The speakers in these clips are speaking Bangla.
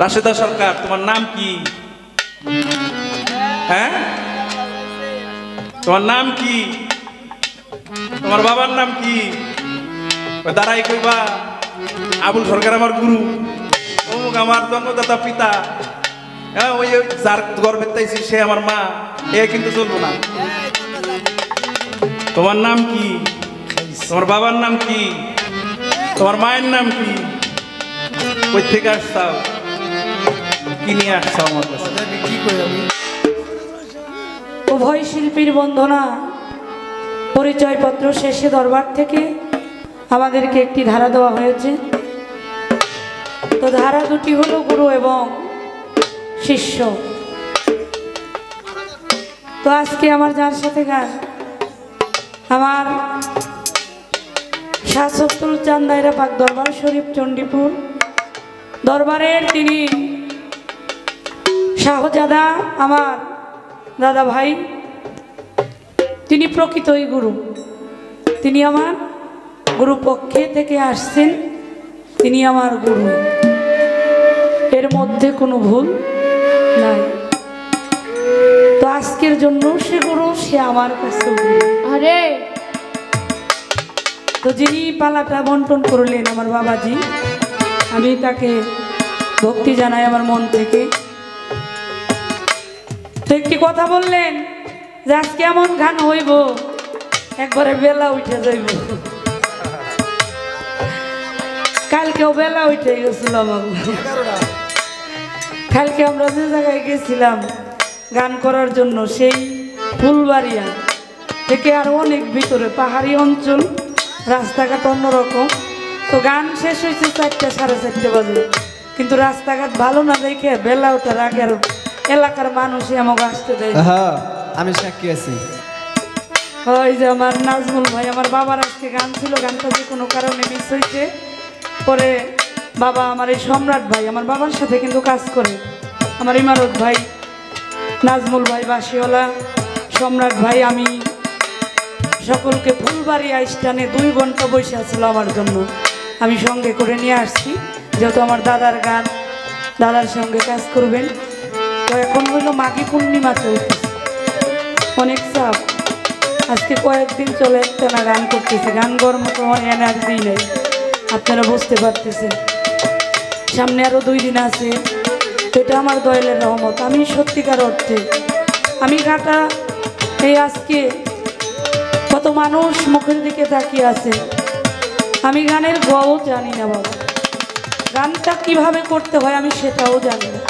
রাশেদা সরকার, তোমার নাম কি? হ্যাঁ, তোমার নাম কি? তোমার বাবার নাম কি? দাঁড়াই কইবা আবুল সরকার আমার গুরু, অমুক আমার জন্মদাতা পিতা, হ্যাঁ ওই যার গর্বে তাইছি সে আমার মা, এ কিন্তু চলবো না। তোমার নাম কি? তোমার বাবার নাম কি? তোমার মায়ের নাম কি? কই থেকে আসছাও? কি নিয়ে আসছাও আমার কাছে? উভয় শিল্পীর বন্দনা পরিচয়পত্র শেষে দরবার থেকে আমাদেরকে একটি ধারা দেওয়া হয়েছে। তো ধারা দুটি হলো গুরু এবং শিষ্য। তো আজকে আমার যার সাথে গান, আমার শাহ সফদরুজ্জামান দায়রা পাক দরবার শরীফ চণ্ডীপুর দরবারের তিনি শাহজাদা, আমার দাদা ভাই, তিনি প্রকৃতই গুরু। তিনি আমার গুরু পক্ষে থেকে আসছেন, তিনি আমার গুরু, এর মধ্যে কোনো ভুল নাই। তো আজকের জন্য সে গুরু, সে আমার কাছে গুরু। আরে তো যিনি পালাটা বন্টন করলেন আমার বাবাজি, আমি তাকে ভক্তি জানাই আমার মন থেকে। তো একটি কথা বললেন যে আজকে এমন গান হইব একবারে বেলা উঠে যাইব। কালকেও বেলা উঠে গেছিলাম, কালকে আমরা যে জায়গায় গেছিলাম গান করার জন্য, সেই ফুলবাড়িয়া থেকে আর অনেক ভিতরে পাহাড়ি অঞ্চল, রাস্তাঘাট অন্যরকম। তো গান শেষ হয়েছে 4টা 4:30 বাজে, কিন্তু রাস্তাঘাট ভালো না দেখে বেলা ওঠার আগে আর এলাকার মানুষই আমাকে আসতে দেয়। আমি সাক্ষী আছি। ওই যে আমার নাজমুল ভাই, আমার বাবার আজকে গান ছিল, গানটা যে কোনো কারণে মিস হয়েছে। পরে বাবা আমার এই সম্রাট ভাই, আমার বাবার সাথে কিন্তু কাজ করে, আমার ইমারত ভাই, নাজমুল ভাই, বাসিওয়ালা, সম্রাট ভাই, আমি সকলকে ফুলবাড়ি স্টানে 2 ঘন্টা বসে আসছিল আমার জন্য। আমি সঙ্গে করে নিয়ে আসছি, যেহেতু আমার দাদার গান, দাদার সঙ্গে কাজ করবেন। তো এখন হইলো মাঘী পূর্ণিমা চলতেছে, অনেক চাপ, আজকে কয়েকদিন চলে একটা না গান করতেছে, গান গরম তো আমার এনার্জি নেই, আপনারা বুঝতে পারতেছেন। সামনে আরও 2 দিন আছে, তো এটা আমার দয়ালের রহমত। আমি সত্যিকার অর্থে আমি গাটা এই আজকে কত মানুষ মুখের দিকে তাকিয়ে আছে, আমি গানের গও জানি না বাবা, গানটা কিভাবে করতে হয় আমি সেটাও জানি না।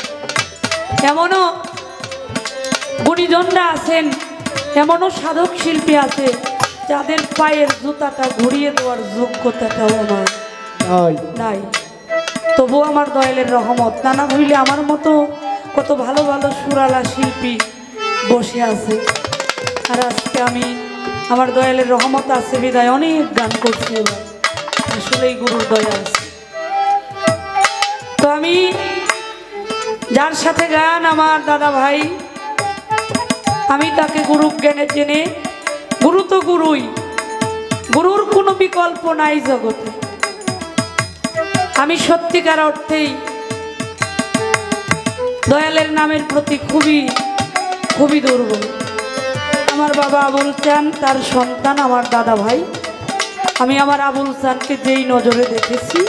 এমনও গুণীজনরা আছেন, এমনও সাধক শিল্পী আছে যাদের পায়ের জুতাটা ঘুরিয়ে দেওয়ার যোগ্যতাটাও আমার নাই। তবু আমার দয়ালের রহমত, নানা হইলে আমার মতো কত ভালো ভালো সুরালা শিল্পী বসে আছে। আর আজকে আমি, আমার দয়ালের রহমত আছে বিদায় অনেক গান করছি, আসলেই গুরুর দয়া আছে। তো আমি যার সাথে গান, আমার দাদা ভাই, আমি তাকে গুরু জ্ঞানে জেনে, গুরু তো গুরুই, গুরুর কোনো বিকল্প নাই জগতে। আমি সত্যিকার অর্থেই দয়ালের নামের প্রতি খুবই খুবই দুর্বল। আমার বাবা আবুল চান, তার সন্তান আমার দাদা ভাই, আমি আমার আবুল চানকে যেই নজরে দেখেছি,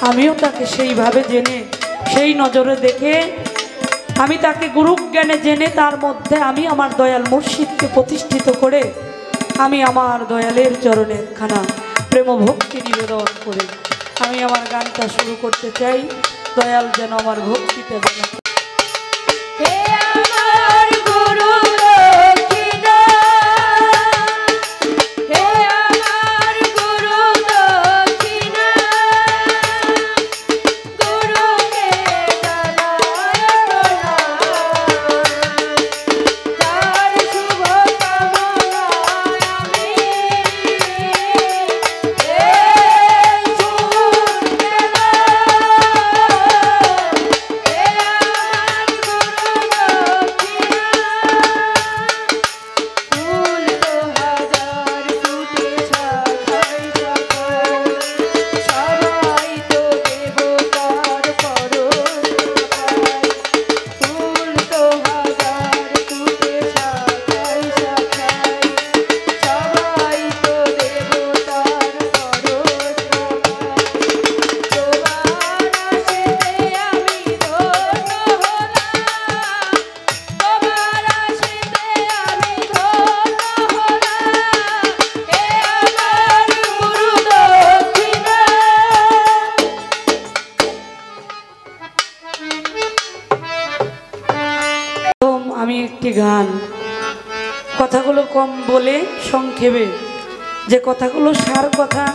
আমিও তাকে সেইভাবে জেনে, সেই নজরে দেখে আমি তাকে গুরু জ্ঞানে জেনে, তার মধ্যে আমি আমার দয়াল মুর্শিদকে প্রতিষ্ঠিত করে আমি আমার দয়ালের চরণে খানা প্রেম ভক্তি নিবেদন করে আমি আমার গানটা শুরু করতে চাই। দয়াল যেন আমার ভক্তিতে যেন আমি একটি গান, কথাগুলো কম বলে সংক্ষেপে, যে কথাগুলো সার কথা,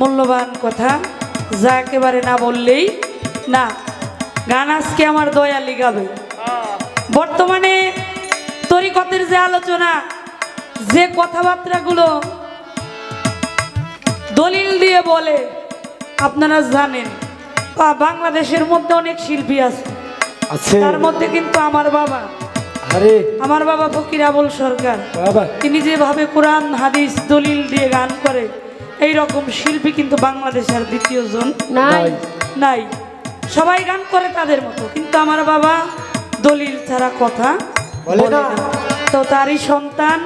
মূল্যবান কথা, যা একেবারে না বললেই না। গান আজকে আমার দয়ালি গাবে। বর্তমানে তরিকতের যে আলোচনা, যে কথাবার্তাগুলো দলিল দিয়ে বলে, আপনারা জানেন বাংলাদেশের মধ্যে অনেক শিল্পী আছে, তার মধ্যে কিন্তু আমার বাবা ফকির আবুল সরকার, তিনি যেভাবে কোরআন হাদিস দলিল দিয়ে গান করে, এই রকম শিল্পী কিন্তু বাংলাদেশের দ্বিতীয় জন নাই। সবাই গান করে তাদের মতো, কিন্তু আমার বাবা দলিল ছাড়া কথা বলে না। তো তারই সন্তান,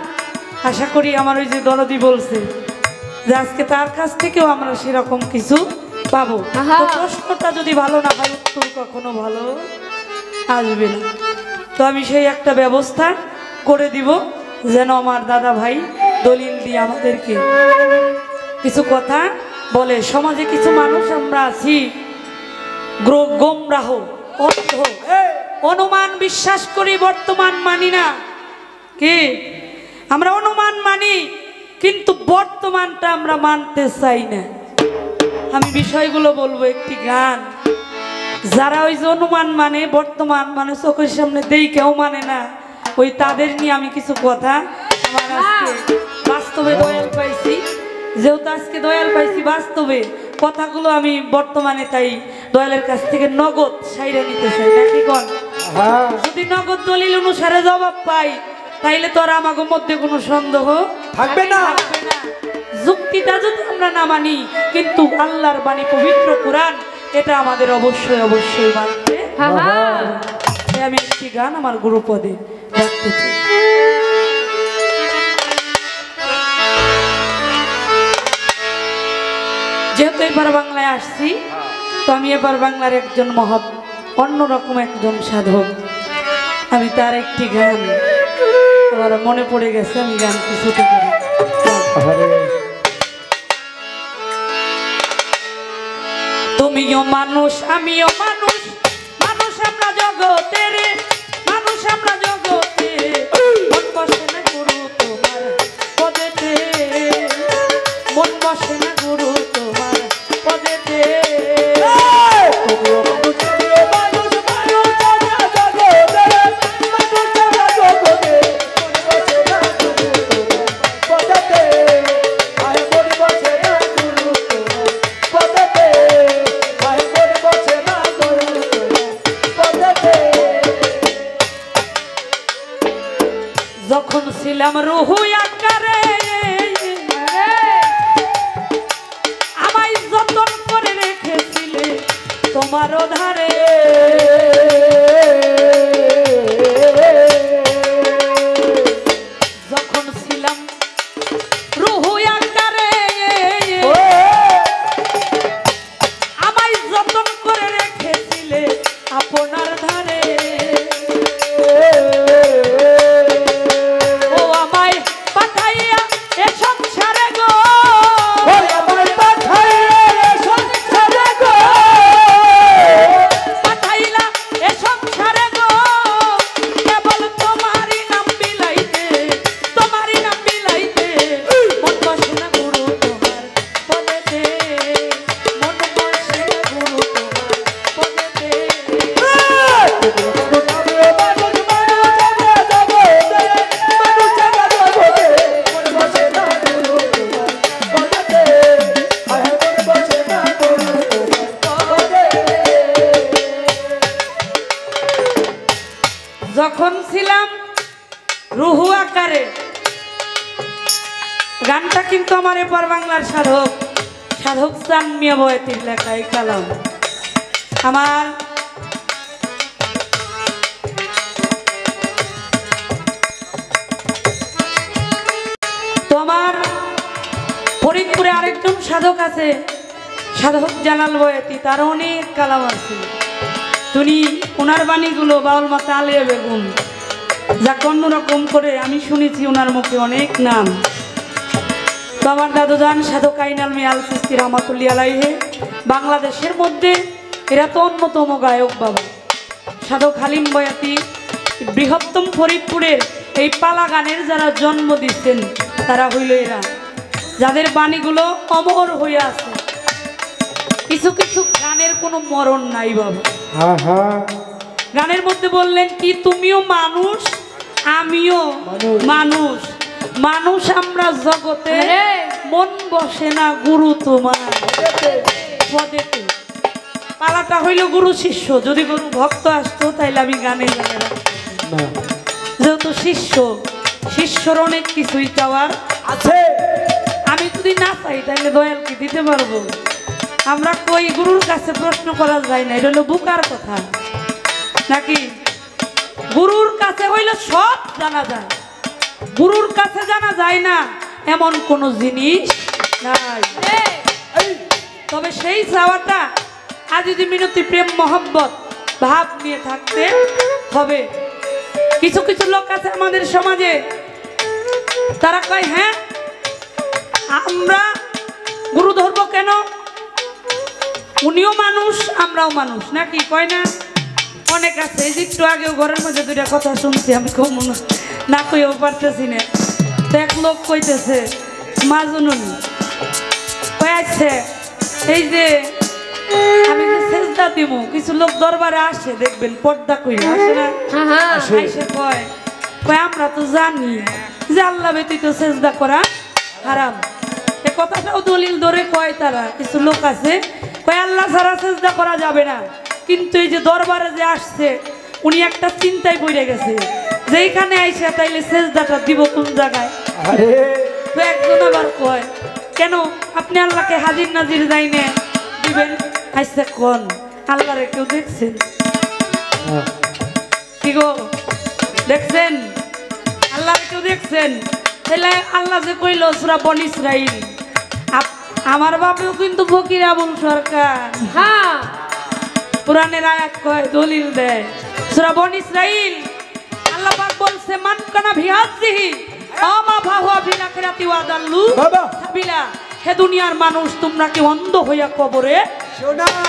আশা করি আমার ওই যে দরদি বলছে যে আজকে তার কাছ থেকেও আমরা সেরকম কিছু পাবো। তো প্রশ্নটা যদি ভালো না হয়, উত্তর কখনো ভালো আসবে না। তো আমি সেই একটা ব্যবস্থা করে দিব, যেন আমার দাদা ভাই দলিল দিয়ে আমাদেরকে কিছু কথা বলে। সমাজে কিছু মানুষ আমরা আছি গোমরাহ, অন্ধ, অনুমান বিশ্বাস করি, বর্তমান মানি না। কি আমরা অনুমান মানি, কিন্তু বর্তমানটা আমরা মানতে চাই না। আমি বিষয়গুলো বলবো, একটি গান, যারা ওই যে অনুমান মানে, বর্তমান মানে চোখের সামনে দেই কেউ মানে না, ওই তাদের নিয়ে আমি কিছু কথা আমার আজকে বাস্তবে দয়াল পাইছি, যেহেতু আজকে দয়াল পাইছি বাস্তবে, কথাগুলো আমি বর্তমানে তাই দয়ালের কাছ থেকে নগদ সাইরা নিতে চাই, নাকি কোন? যদি নগদ দলিল অনুসারে জবাব পাই, তাইলে তো আর আমাদের মধ্যে কোনো সন্দেহ থাকবে না। যুক্তিটা যদি আমরা না মানি, কিন্তু আল্লাহর বাণী পবিত্র কোরআন, এটা আমাদের অবশ্যই অবশ্যই মানতে হবে। আমি একটি গান আমার গুরুপদে রাখতে চাই। যেহেতু এবার বাংলায় আসছি, তো আমি এবার বাংলার একজন মহৎ, অন্যরকম একজন সাধক, আমি তার একটি গান আমার মনে পড়ে গেছে, আমি গান কিছু করি। তুমিও মানুষ, আমিও মানুষ, মানুষ আমরা জগতের, মানুষ আমরা জগতে, মন বসে না গুরু তোমার পদেতে, মন বসে না গুরু তোমার পদেতে। যখন ছিলাম রুহু আকারে, আমায় যতন করে রেখেছিলে তোমারও ধারে, যখন ছিলাম রুহু আকারে, আমায় যতন করে রেখেছিলে আপনার ধারে। যখন ছিলাম রুহু আকারে, গানটা কিন্তু আমার এপার বাংলার সাধক চান মিয়া বয়াতির লেখাই কালাম। আমার তো আমার ফরিদপুরে আরেকজন সাধক আছে, সাধক জালাল বয়াতি, তার অনেক কালাম আছে। তিনি ওনার বাণীগুলো বাউল মাতা আলিয়া বেগম, যা অন্যরকম করে আমি শুনেছি ওনার মুখে অনেক নাম। তো আমার দাদুজান সাধক আইনাল মিয়া আল চিশতি রহমাতুল্লাহি আলাইহি, বাংলাদেশের মধ্যে এরা তো অন্যতম গায়ক বাবা। সাধক হালিম বয়াতি, বৃহত্তম ফরিদপুরের এই পালা গানের যারা জন্ম দিচ্ছেন তারা হইল এরা, যাদের বাণীগুলো অমর হয়ে আছে। কিছু কিছু গানের কোনো মরণ নাই বাবা। গানের মধ্যে বললেন কি, তুমিও মানুষ আমিও মানুষ, মানুষ আমরা জগতে, মন বসে না গুরু তোমার পদেতে। পালাটা হইল গুরু শিষ্য। যদি গুরু ভক্ত আসতো তাইলে আমি গানে গানে যেহেতু শিষ্যর অনেক কিছুই চাওয়ার আছে। আমি যদি না চাই তাইলে দয়াল কি দিতে পারবো? আমরা কই গুরুর কাছে প্রশ্ন করা যায় না, এটা হলো বুকার কথা নাকি? গুরুর কাছে হইলে সব জানা যায়, গুরুর কাছে জানা যায় না এমন কোনো জিনিস নাই। তবে সেই চাওয়াটা আজ যদি মিনতি প্রেম মহব্বত ভাব নিয়ে থাকতে হবে। কিছু কিছু লোক আছে আমাদের সমাজে, তারা কয় হ্যাঁ আমরা গুরু ধরবো কেন, উনিও মানুষ আমরাও মানুষ নাকি, কয় না? অনেক আছে। এই যে একটু আগেও ঘরের মধ্যে দুইটা কথা শুনছি, আমি কম না কইও পারতেছি না। তো এক লোক কইতেছে মাজনুনি কয়েছে এই যে আমি যে সেজদা দিব, কিছু লোক দরবারে আসে দেখবেন পর্দা কইরা আসে না, আইসে কয় আমরা তো জানি যে আল্লাহ ব্যতীত সেজদা করা হারাম। এ কথাটাও দলিল ধরে কয় তারা। কিছু লোক আছে কয় আল্লাহ ছাড়া সেজদা করা যাবে না, কিন্তু এই যে দরবারে যে আসছে উনি একটা চিন্তায় পড়ে গেছে যে এইখানে আইসা তাইলে সেজদাটা দিব কোন জায়গায়। তো একজন আবার কয় কেন আপনি আল্লাহকে হাজির নাজির যাইনে দিবেন? আইসা কোন আল্লাহরে কেউ দেখছেন কি গো? দেখছেন আল্লাহরে কেউ দেখছেন? তাহলে আল্লাহ যে কইল সূরা বনী ইসরাইল, আমার বাপেও কিন্তু ফকির আবুল সরকার, হ্যাঁ কোরআনের আয়াত কয় দলিল দেয়। সূরা বনী ইসরাইল আল্লাহ পাক বলছে মান কানা বিহাজিহি আমা ফাহুয়া ফিল আখিরাতি ওয়া দাল্লু সাবিলা। হে দুনিয়ার মানুষ, তোমরা কি অন্ধ হইয়া কবরে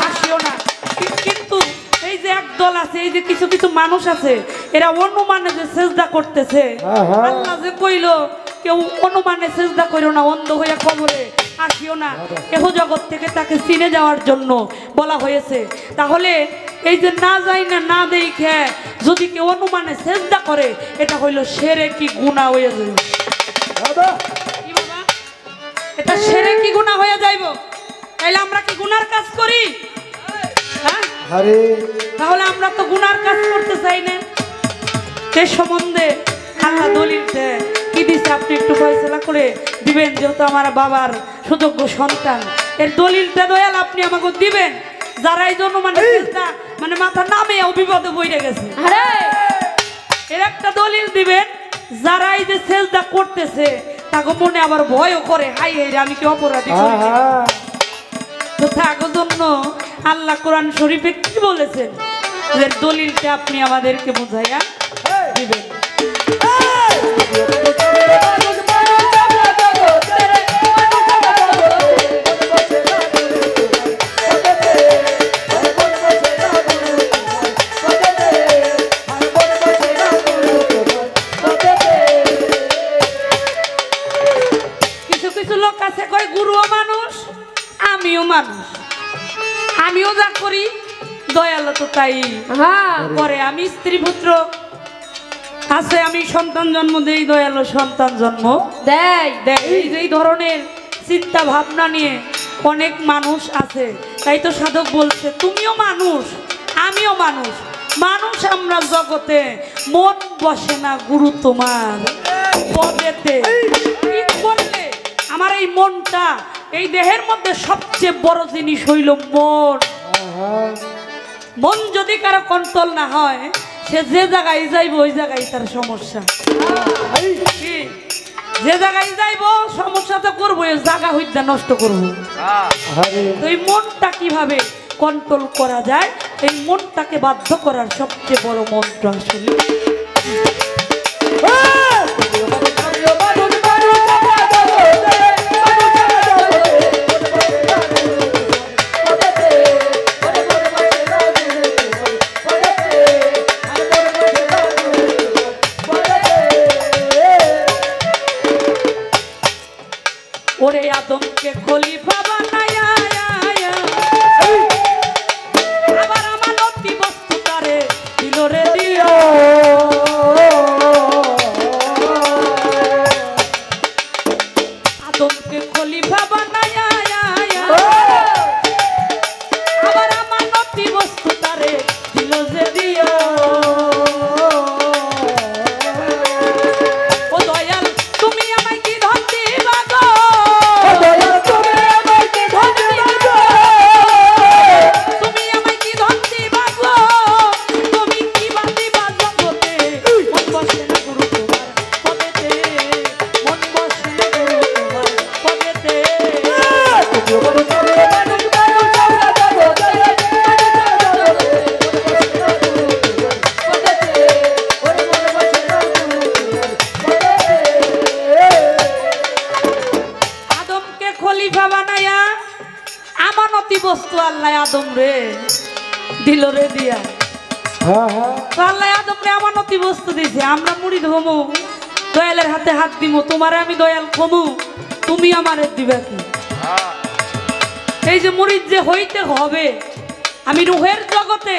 আসিও না। কিন্তু এই যে একদল আছে, এই যে কিছু কিছু মানুষ আছে, এরা অনুমানে যে সেজদা করতেছে, আল্লাহ যে কইল কেউ অনুমানে সেজদা কইরো না, অন্ধ হইয়া কবরে আসিও না, এহ জগৎ থেকে তাকে চিনে যাওয়ার জন্য বলা হয়েছে। তাহলে এই যে না যাই না না দেখে যদি কেউ অনুমানে সেজদা করে, এটা হইল শিরকি গুনাহ হয়ে যাবে। কি বাবা, এটা শিরকি গুনাহ হয়ে যাইব। তাইলে আমরা কি গুনার কাজ করি? হ্যাঁ, তাহলে আমরা তো গুনার কাজ করতে চাই না। সে সম্বন্ধে আল্লাহ দলিল দেয় কি দিছে, আপনি একটু ফয়সালা করে দিবেন, যেহেতু আমার বাবার সুযোগ্য সন্তান। এর দলিলটা দয়াল আপনি আমাকে দিবেন। যারা এই জন্য মানে মাথা নামে বিপদে বইরে গেছে, এর একটা দলিল দিবেন। যারা এই যে সেজদা করতেছে তাকে মনে আবার ভয়ও করে, হাই হাই আমি কি অপরাধী করি। তো তাকে জন্য আল্লাহ কোরআন শরীফে কি বলেছেন, এর দলিলটা আপনি আমাদেরকে বুঝাইয়া দিবেন। কিছু কিছু লোক আছে কয় গুরুও মানুষ আমিও মানুষ, আমিও যা করি দয়াল তো তাই করে। আমি স্ত্রী পুত্র আছে, আমি সন্তান জন্ম দেই, দয়ালু সন্তান জন্ম দেয়। এই ধরনের চিন্তা ভাবনা নিয়ে অনেক মানুষ আছে। তাই তো সাধক বলছে তুমিও মানুষ আমিও মানুষ, মানুষ আমরা জগতে, মন বসে না গুরু তোমার পদেতে। কি করলে আমার এই মনটা, এই দেহের মধ্যে সবচেয়ে বড় জিনিস হইল মন। মন যদি কারো কন্ট্রোল না হয়, সে যে জায়গায় যাইব ওই জায়গায় তার সমস্যা। যে জায়গায় যাইব সমস্যা তো করবো, জায়গা হইতে নষ্ট করবো। তো এই মনটা কিভাবে কন্ট্রোল করা যায়, এই মনটাকে বাধ্য করার সবচেয়ে বড় মন্ত্র আসলে ওরে আদমকে খলিফা বানায়া আবার আমানতি বস্তু তারে দিল রে দিও আদমকে খলিফা বানায়া আবার আমানতি বস্তু তারে দিল যে দিও ও দয়াল তুমি আমায় কি ধন দিবা গো দয়াল তুমি আমায় কি ধন দিবা তুমি আমায় কি ধন দিবা গো তুমি কি দিবা জগতে মন বসে না গুরু তোমার পদেতে মন বসে না গুরু তোমার পদেতে আদমকে খলিফা বানায়া আমানতি বস্তু আল্লাহ আদম রে দিল রে দিয়া তো আল্লাহ আদম রে আমানতি বস্তু দিছে আমরা মুড়ি ধমু দয়ালের হাতে হাত দিমু তোমারে আমি দয়াল কমু তুমি আমারে দিবা কি এই যে মুরিদ যে হইতে হবে আমি রুহের জগতে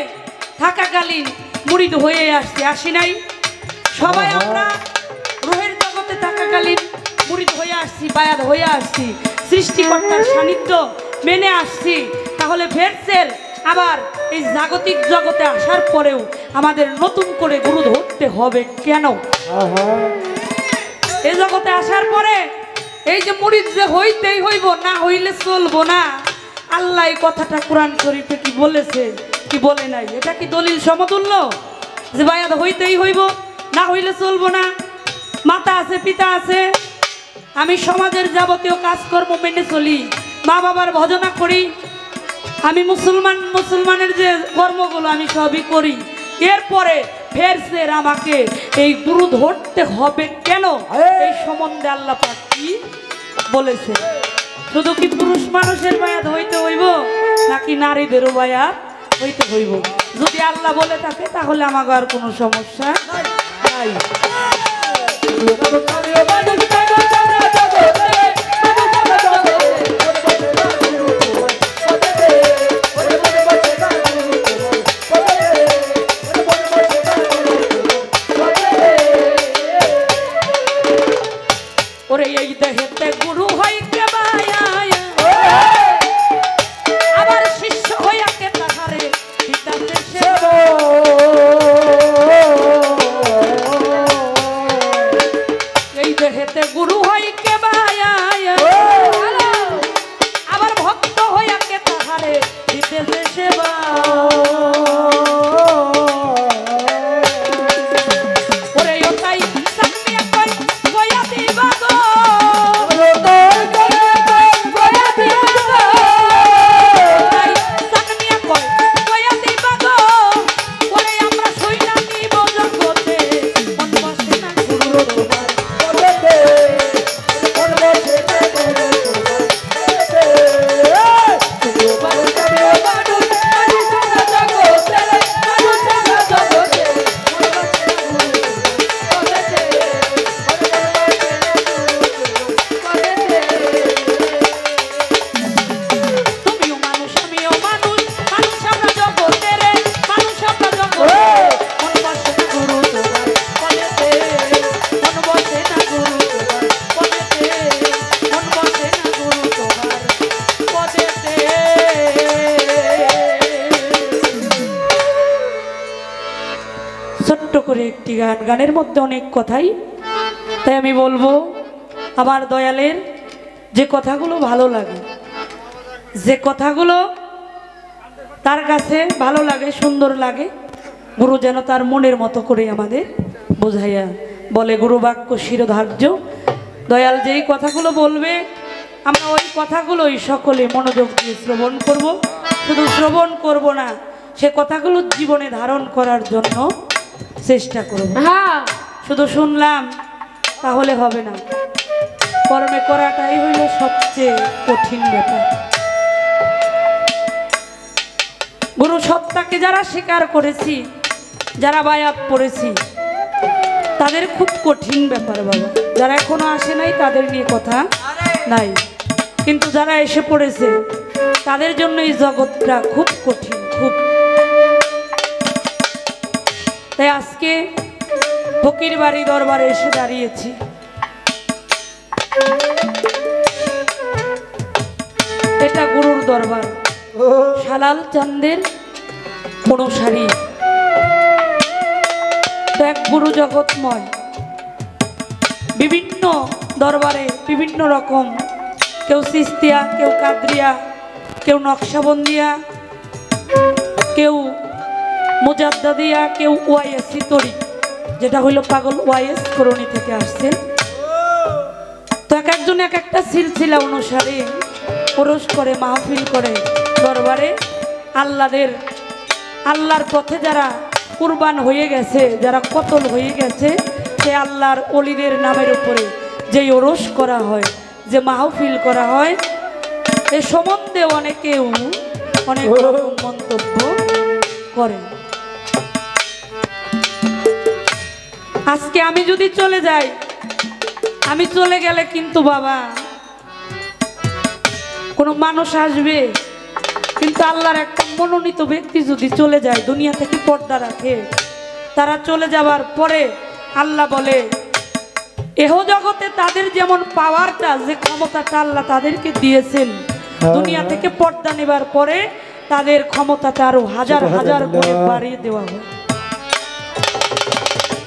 থাকাকালীন মুরিদ হয়ে আসি নাই সবাই আমরা রুহের জগতে থাকাকালীন মুরিদ হয়ে আসছি বায়াত হয়ে আসছি সৃষ্টিকর্তার সান্নিধ্য মেনে আসছি তাহলে ফেরসের আবার এই জাগতিক জগতে আসার পরেও আমাদের নতুন করে গুরু ধরতে হবে কেন এই জগতে আসার পরে এই যে মুরিদ যে হইতেই হইব না হইলে চলবো না আল্লাহ এই কথাটা কোরআন শরীফে কি বলেছে কি বলে নাই এটা কি দলিল সমতুল্য যে বায়াত হইতেই হইব না হইলে চলবো না মাতা আছে পিতা আছে আমি সমাজের যাবতীয় কাজকর্ম মেনে চলি মা বাবার ভজনা করি আমি মুসলমানের যে কর্মগুলো আমি সবই করি এরপরে ফেরসের আমাকে এই গুরু ধরতে হবে কেন এই সম্বন্ধে আল্লাহ পাক কি বলেছে শুধু কি পুরুষ মানুষের বায়াত হইতে হইব নাকি নারীদেরও বায়াত হইতে হইব যদি আল্লাহ বলে থাকে তাহলে আমাকে আর কোনো সমস্যা নাই ওরে এই দেহেতে গুরু হইতে বায়া আবার শিষ্য হইয়াকে তাহারে পিতাতে সেবা এই দেহেতে গুরু হইকে বায়া আবার ভক্ত হইয়াকে তাহারে দিতেছে সেবা করে একটি গান গানের মধ্যে অনেক কথাই তাই আমি বলবো আমার দয়ালের যে কথাগুলো ভালো লাগে যে কথাগুলো তার কাছে ভালো লাগে সুন্দর লাগে গুরু যেন তার মনের মতো করে আমাদের বোঝাইয়া বলে গুরু বাক্য শিরোধার্য দয়াল যেই কথাগুলো বলবে আমরা ওই কথাগুলোই সকলে মনোযোগ দিয়ে শ্রবণ করব শুধু শ্রবণ করব না সে কথাগুলো জীবনে ধারণ করার জন্য চেষ্টা করব শুধু শুনলাম তাহলে হবে না কর্মে করাটাই হইল সবচেয়ে কঠিন ব্যাপার গুরু সত্তাকে যারা স্বীকার করেছি যারা বায়াত পড়েছি তাদের খুব কঠিন ব্যাপার বাবা যারা এখনো আসে নাই তাদের নিয়ে কথা নাই কিন্তু যারা এসে পড়েছে তাদের জন্য এই জগৎটা খুব কঠিন, খুব। তাই আজকে ফকির বাড়ি দরবারে এসে দাঁড়িয়েছি। এটা গুরুর দরবার, শালাল চাঁদের অনুসারী। এক গুরু জগৎময়, বিভিন্ন দরবারে বিভিন্ন রকম, কেউ সিস্তিয়া, কেউ কাদরিয়া, কেউ নকশাবন্দিয়া, কেউ মুজাদ্দাদিয়া, কেউ ওয়াইএসি তরি, যেটা হইল পাগল ওয়াইএস করণী থেকে আসছেন। তো এক একজন এক একটা সিলসিলা অনুসারে পুরুষ করে, মাহফিল করে দরবারে আল্লাহর পথে যারা কুরবান হয়ে গেছে, যারা কতল হয়ে গেছে, সে আল্লাহর ওলিদের নামের উপরে যে ওরস করা হয়, যে মাহফিল করা হয়, এ সম্বন্ধে অনেকেও অনেক রকম মন্তব্য করে। আজকে আমি যদি চলে যাই, আমি চলে গেলে কিন্তু বাবা কোনো মানুষ আসবে, কিন্তু আল্লাহর একটা মনোনীত ব্যক্তি যদি চলে যায়, দুনিয়া থেকে পর্দা রাখে, তারা চলে যাবার পরে আল্লাহ বলে এহ জগতে তাদের যেমন পাওয়ারটা, যে ক্ষমতাটা আল্লাহ তাদেরকে দিয়েছেন, দুনিয়া থেকে পর্দা নেবার পরে তাদের ক্ষমতাটা আরো হাজার হাজার করে বাড়িয়ে দেওয়া হয়।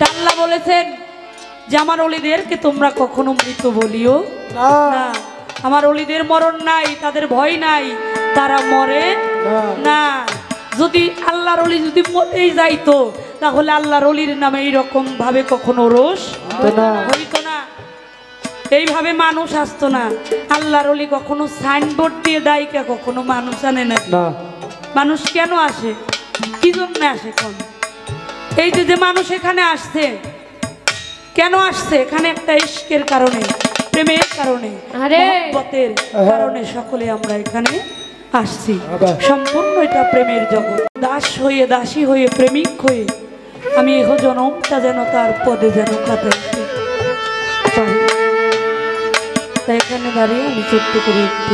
আল্লাহ বলেছেন যে আমার ওলিদেরকে তোমরা কখনো মৃত বলিও না। আমার ওলিদের মরণ নাই, তাদের ভয় নাই, তারা মরে না। যদি আল্লাহর ওলি যদি মরেই যাইতো, তাহলে আল্লাহর ওলির নামে এইরকম ভাবে কখনো রোষ হইতো না, এইভাবে মানুষ আসতো না। আল্লাহর ওলি কখনো সাইনবোর্ড দিয়ে দায়িকা কখনো মানুষ আনে না। মানুষ কেন আসে, কি জন্য আসে? কোন এই যে মানুষ এখানে আসছে, কেন আসছে? এখানে একটা ইশকের কারণে, প্রেমের কারণে, মহব্বতের কারণে সকলে আমরা এখানে আসছি। সম্পূর্ণ এটা প্রেমের জগৎ। দাস হয়ে, দাসী হয়ে, প্রেমিক হয়ে আমি এহ জনমটা যেন তার পদে যেন কাটাইতে পারি। তাই এখানে দাঁড়িয়ে আমি ছোট্ট করে একটু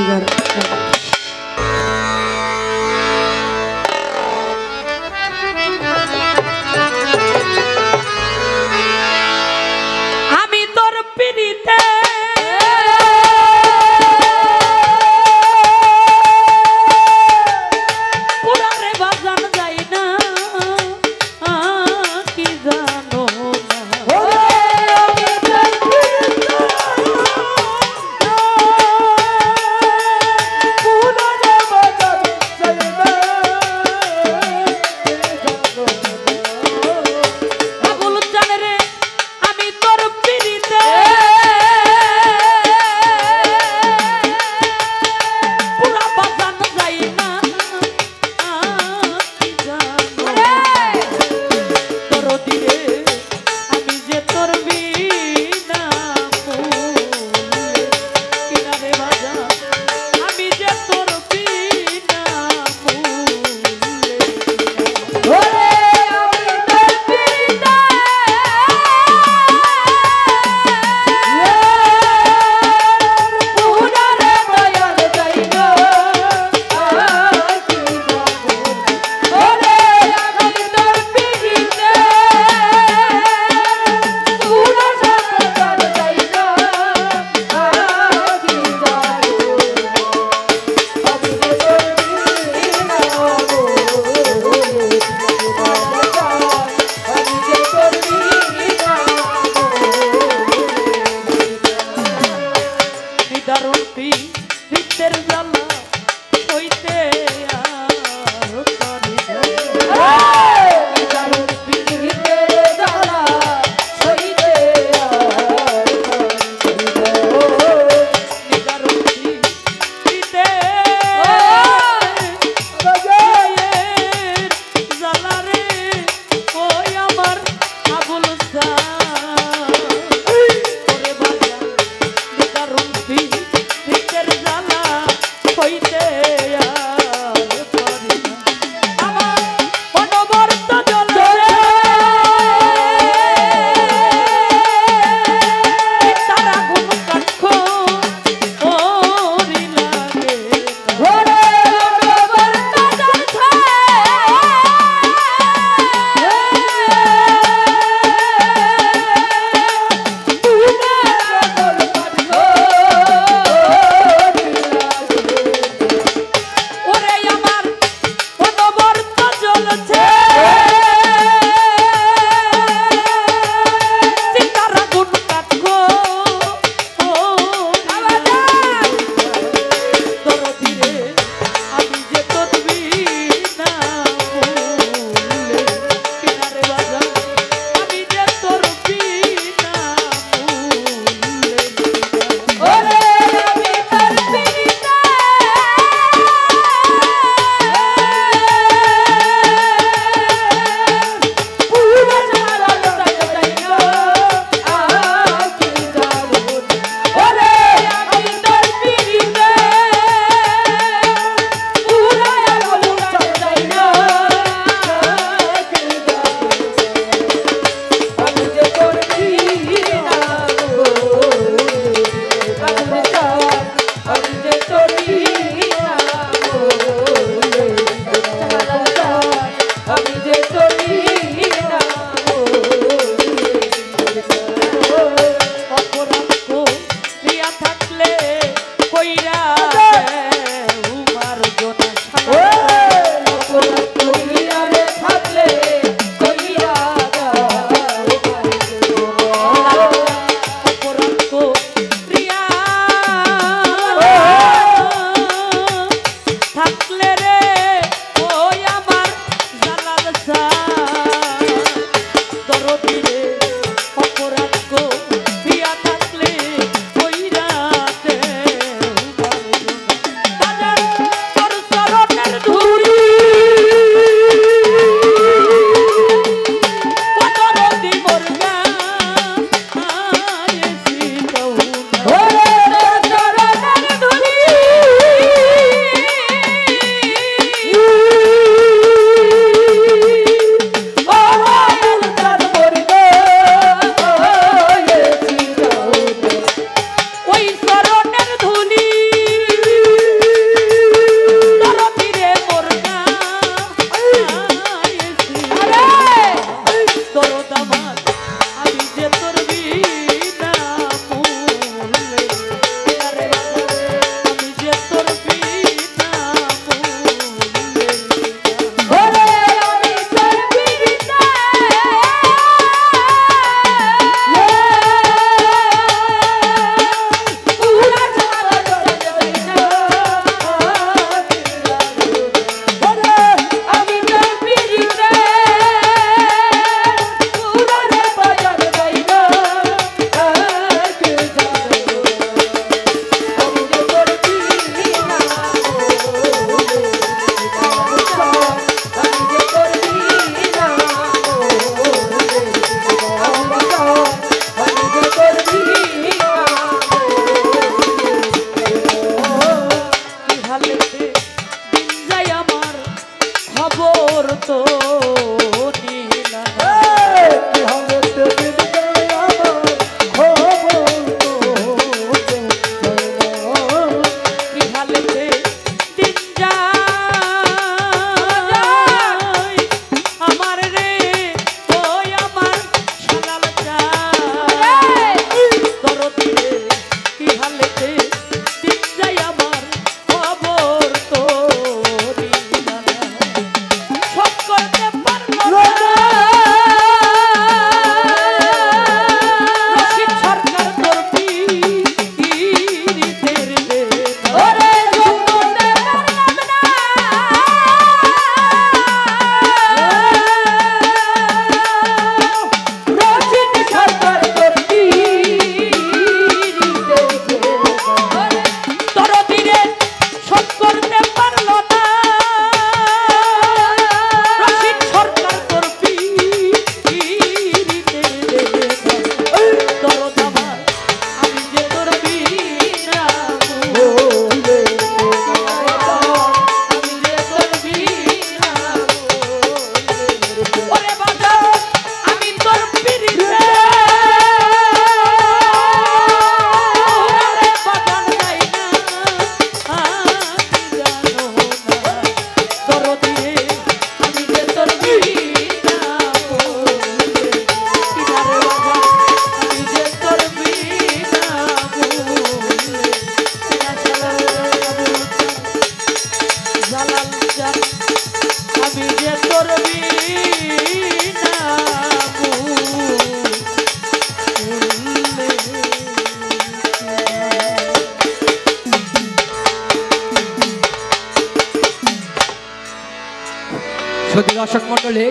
দর্শক মণ্ডলী,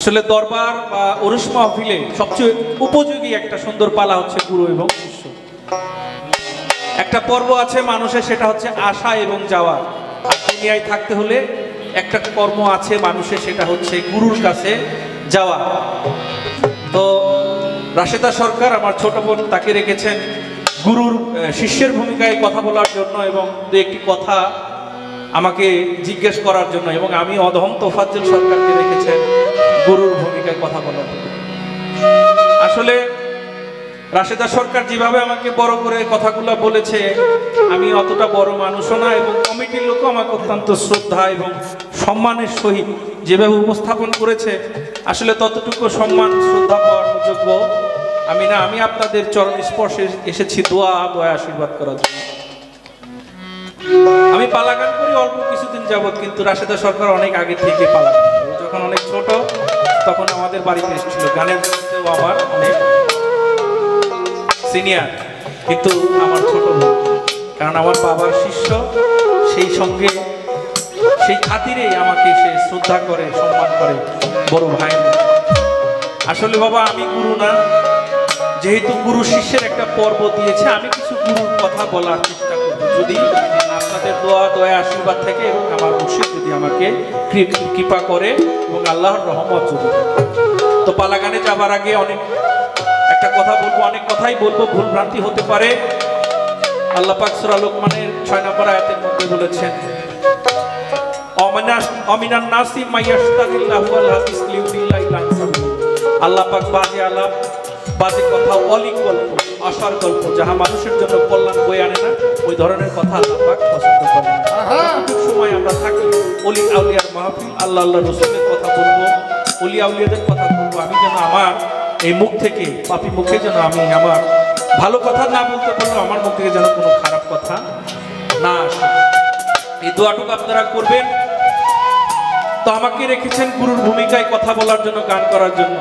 আসলে দরবার বা ওরস মাহফিলে সবচেয়ে উপযোগী একটা সুন্দর পালা হচ্ছে গুরু এবং শিষ্য। একটা পর্ব আছে মানুষের, সেটা হচ্ছে আসা এবং যাওয়া। আর দুনিয়ায় থাকতে হলে একটা কর্ম আছে মানুষের, সেটা হচ্ছে গুরুর কাছে যাওয়া। তো রাশেদা সরকার আমার ছোট বোন, তাকে রেখেছেন গুরুর শিষ্যের ভূমিকায় কথা বলার জন্য এবং দু একটি কথা আমাকে জিজ্ঞেস করার জন্য, এবং আমি অধম তোফাজ্জল সরকারকে রেখেছেন গুরুর ভূমিকায় কথা বলার জন্য। আসলে রাশেদা সরকার যেভাবে আমাকে বড় করে কথাগুলো বলেছে, আমি অতটা বড় মানুষও না, এবং কমিটির লোকও আমাকে অত্যন্ত শ্রদ্ধা এবং সম্মানের সহিত যেভাবে উপস্থাপন করেছে, আসলে ততটুকু সম্মান শ্রদ্ধা পাওয়ার যোগ্য আমি না। আমি আপনাদের চরণ স্পর্শে এসেছি দোয়া আশীর্বাদ করার জন্য। আমি পালাগান করি অল্প কিছুদিন যাবৎ, কিন্তু রাশেদা সরকার অনেক আগে থেকে পালাগান করে। যখন অনেক ছোট তখন আমাদের বাড়িতে এসেছিল, গানের মধ্যেও আমার অনেক সিনিয়র, কিন্তু আমার ছোট বোন, কারণ আমার বাবার শিষ্য, সেই সঙ্গে সেই খাতিরেই আমাকে সে শ্রদ্ধা করে, সম্মান করে, বড় ভাই। আসলে বাবা আমি গুরু না, যেহেতু গুরু শিষ্যের একটা পর্ব দিয়েছে, আমি কিছু গুরুর কথা বলার চেষ্টা করব, যদি আপনাদের দোয়া আশীর্বাদ থেকে এবং আমার মুর্শিদ যদি আমাকে কৃপা করে এবং আল্লাহর রহমত যদি থাকে। তো পালাগানে যাবার আগে একটা কথা বলবো, অনেক কথাই বলবো, ভুল ভ্রান্তি হতে পারে। আল্লাহ পাক সূরা লোকমানের 6 নম্বর আয়াতের মধ্যে বলেছেন, অমিনান নাসি মাইয়াশতাগিল্লাহু আল হাদিস লিউদিল্লাহি লানসাবি। আল্লাহ পাক বাজে আলাপ, বাজে কথা, অলিক গল্প, আশার গল্প, যাহা মানুষের জন্য কল্যাণ বয়ে আনে না, ওই ধরনের কথা আল্লাহ পাক পছন্দ করেন না। যতটুকু সময় আমরা থাকি অলি আউলিয়ার মাহফিল, আল্লাহ রসুলের কথা বলবো, অলি আউলিয়াদের কথা বলবো। আমি যেন আমার এই মুখ থেকে, পাপী মুখে যেন আমি আমার ভালো কথা না বলতে পারলেও আমার মুখ থেকে যেন কোনো খারাপ কথা না আসে, এই দোয়াটুকু আপনারা করবেন। তো আমাকে রেখেছেন গুরুর ভূমিকায় কথা বলার জন্য, গান করার জন্য।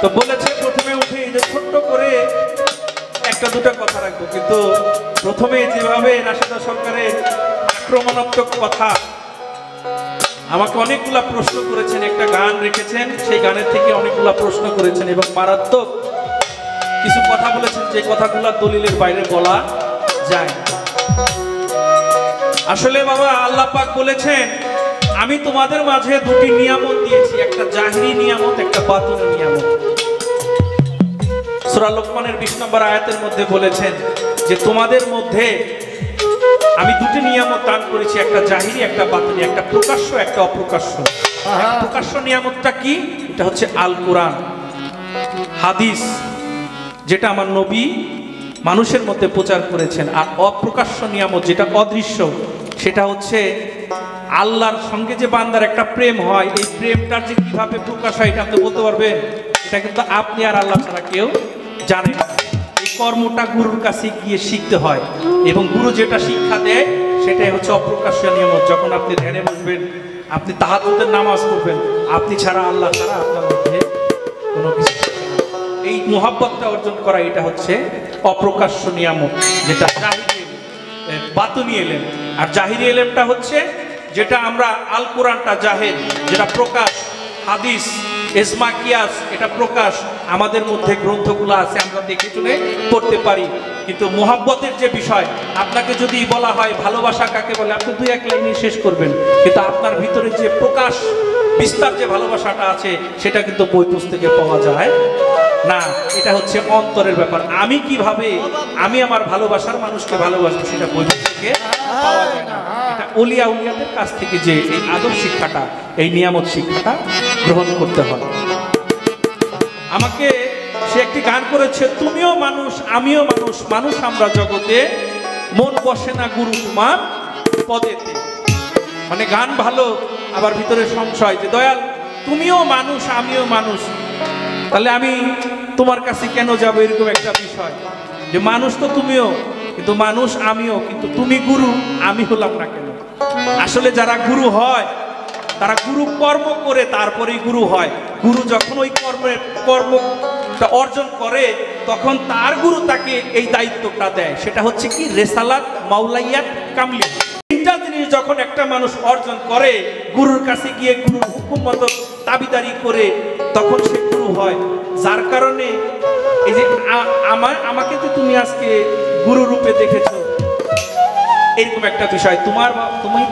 তো বলেছে প্রথমে উঠে এই যে ছোট্ট করে একটা দুটা কথা রাখবো, কিন্তু প্রথমে যেভাবে রাশেদা সরকারের আক্রমণাত্মক কথা, আমাকে অনেকগুলা প্রশ্ন করেছেন, একটা গান রেখেছেন, সেই গানের থেকে অনেকগুলা প্রশ্ন করেছেন এবং মারাত্মক কিছু কথা বলেছেন, যে কথাগুলা দলিলের বাইরে বলা যায় না। আসলে বাবা আল্লাহ পাক বলেছেন, আমি তোমাদের মাঝে দুটি নিয়ামত দিয়েছি, একটা জাহিরি নিয়ামত, একটা বাতিনি নিয়ামত। সূরা লোকমানের 20 নম্বর আয়াতের মধ্যে বলেছেন যে তোমাদের মধ্যে আমি দুটি নিয়ামত দান করেছি, একটা জাহিরি, একটা বাতিনি, একটা প্রকাশ্য, একটা অপ্রকাশ্য। প্রকাশ্য নিয়ামতটা কি? এটা হচ্ছে আল কোরআন, হাদিস, যেটা আমার নবী মানুষের মধ্যে প্রচার করেছেন। আর অপ্রকাশ্য নিয়ামত, যেটা অদৃশ্য, সেটা হচ্ছে আল্লাহর সঙ্গে যে বান্দার একটা প্রেম হয়, এই প্রেমটার যে কিভাবে প্রকাশ হয় এটা আপনি বলতে পারবেন? এটা কিন্তু আপনি আর আল্লাহ ছাড়া কেউ জানে না। এই কর্মটা গুরুর কাছে গিয়ে শিখতে হয়, এবং গুরু যেটা শিক্ষা দেয় সেটাই হচ্ছে অপ্রকাশ্য নিয়ামত। যখন আপনি ধ্যানে বসবেন, আপনি তাহাজ্জুদের নামাজ পড়বেন, আপনি ছাড়া, আল্লাহ ছাড়া আপনার মধ্যে কোনো কিছু, এই মুহাব্বতটা অর্জন করা, এটা হচ্ছে অপ্রকাশ্য নিয়ামত, যেটা জাহিরি বাতিনি এলেম। আর জাহিরি এলেমটা হচ্ছে যেটা আমরা আল কোরআনটা জাহের, যেটা প্রকাশ, হাদিস, ইজমা, কিয়াস, এটা প্রকাশ। আমাদের মধ্যে গ্রন্থগুলো আছে, আমরা দেখে শুনে পড়তে পারি। কিন্তু মুহাব্বতের যে বিষয়, আপনাকে যদি বলা হয় ভালোবাসা কাকে বলে, আপনি 2-1 লাইনে শেষ করবেন, কিন্তু আপনার ভিতরে যে প্রকাশ বিস্তার যে ভালোবাসাটা আছে, সেটা কিন্তু বই পুস্তকে পাওয়া যায় না। এটা হচ্ছে অন্তরের ব্যাপার। আমি কিভাবে আমি আমার ভালোবাসার মানুষকে ভালোবাসবো, সেটা বই পুস্তকে পাওয়া যায় না। এটা ওলিয়া উলিয়াদের কাছ থেকে যে এই আদব শিক্ষাটা, এই নিয়ামত শিক্ষাটা গ্রহণ করতে হয়। আমাকে সে একটি গান করেছে, তুমিও মানুষ আমিও মানুষ, মানুষ আমরা জগতে, মন বসে না গুরু তোমার পদেতে। মানে গান ভালো, আবার ভিতরে সংশয় যে দয়াল তুমিও মানুষ আমিও মানুষ, তাহলে আমি তোমার কাছে কেন যাবো, এরকম একটা বিষয়। যে মানুষ তো তুমিও, কিন্তু মানুষ আমিও, কিন্তু তুমি গুরু, আমি হলাম না কেন? আসলে যারা গুরু হয় তারা গুরু কর্ম করে তারপরেই গুরু হয়। গুরু যখন ওই কর্মটা অর্জন করে, তখন তার গুরু তাকে এই দায়িত্বটা দেয়। সেটা হচ্ছে কি? রেসালাত, মাওলাইয়াত, কামলিয়াত। তিনটা জিনিস যখন একটা মানুষ অর্জন করে, গুরুর কাছে গিয়ে গুরুর হুকুম মতো দাবিদারি করে, তখন সে গুরু হয়। যার কারণে এই যে আমাকে যে তুমি আজকে গুরু রূপে দেখেছো, এরকম একটা বিষয় তুমি